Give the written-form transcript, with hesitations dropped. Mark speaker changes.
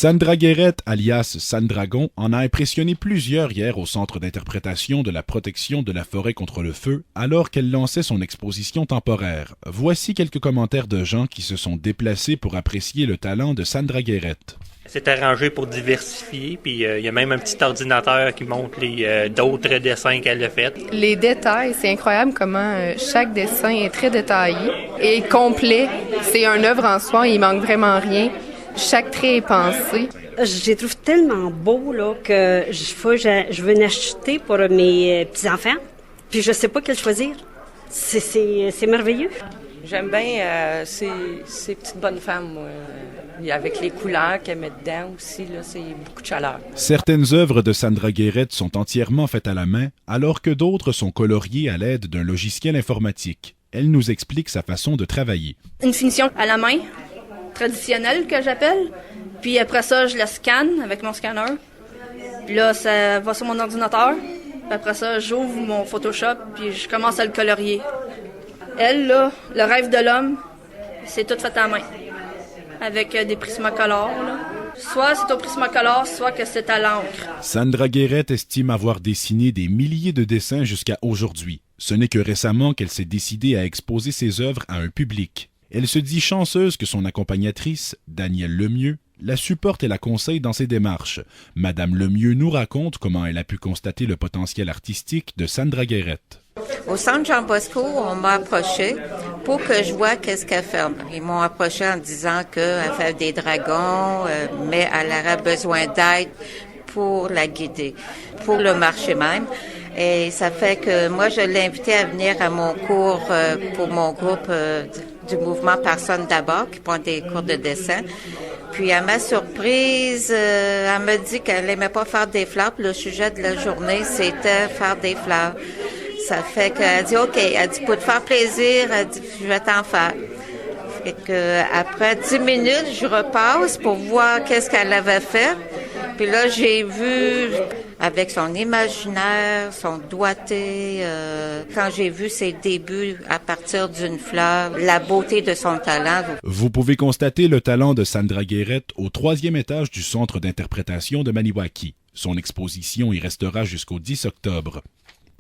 Speaker 1: Sandra Guérette, alias Sandragon, en a impressionné plusieurs hier au Centre d'interprétation de la protection de la forêt contre le feu, alors qu'elle lançait son exposition temporaire. Voici quelques commentaires de gens qui se sont déplacés pour apprécier le talent de Sandra Guérette.
Speaker 2: C'est arrangé pour diversifier, puis il y a même un petit ordinateur qui montre d'autres dessins qu'elle a faits.
Speaker 3: Les détails, c'est incroyable comment chaque dessin est très détaillé et complet. C'est une œuvre en soi, il manque vraiment rien. Chaque trait est pensé.
Speaker 4: Je les trouve tellement beaux là, que je veux en acheter pour mes petits-enfants, puis je sais pas quel choisir. C'est merveilleux.
Speaker 5: J'aime bien ces petites bonnes femmes, moi. Avec les couleurs qu'elle met dedans aussi, là, c'est beaucoup de chaleur.
Speaker 1: Certaines œuvres de Sandra Guérette sont entièrement faites à la main, alors que d'autres sont coloriées à l'aide d'un logiciel informatique. Elle nous explique sa façon de travailler.
Speaker 6: Une finition à la main, traditionnelle que j'appelle. Puis après ça, je la scanne avec mon scanner. Puis là, ça va sur mon ordinateur. Puis après ça, j'ouvre mon Photoshop puis je commence à le colorier. Elle, là, le rêve de l'homme, c'est tout fait à la main. Avec des Prismacolor, là. Soit c'est au Prismacolor, soit que c'est à l'encre.
Speaker 1: Sandra Guérette estime avoir dessiné des milliers de dessins jusqu'à aujourd'hui. Ce n'est que récemment qu'elle s'est décidée à exposer ses œuvres à un public. Elle se dit chanceuse que son accompagnatrice, Danielle Lemieux, la supporte et la conseille dans ses démarches. Madame Lemieux nous raconte comment elle a pu constater le potentiel artistique de Sandra Guérette.
Speaker 7: Au centre Jean Bosco, on m'a approché pour que je vois qu'est-ce qu'elle fait. Ils m'ont approché en disant qu'elle fait des dragons, mais elle aurait besoin d'aide pour la guider, pour le marché même. Et ça fait que moi, je l'ai invitée à venir à mon cours pour mon groupe du mouvement Personne d'abord, qui prend des cours de dessin. Puis à ma surprise, elle me dit qu'elle aimait pas faire des fleurs. Puis le sujet de la journée, c'était faire des fleurs. Ça fait qu'elle dit, OK, elle dit, pour te faire plaisir, elle dit, je vais t'en faire. Fait que après 10 minutes, je repasse pour voir qu'est-ce qu'elle avait fait. Puis là, j'ai vu, avec son imaginaire, son doigté, quand j'ai vu ses débuts à partir d'une fleur, la beauté de son talent.
Speaker 1: Vous pouvez constater le talent de Sandra Guérette au 3e étage du Centre d'interprétation de Maniwaki. Son exposition y restera jusqu'au 10 octobre.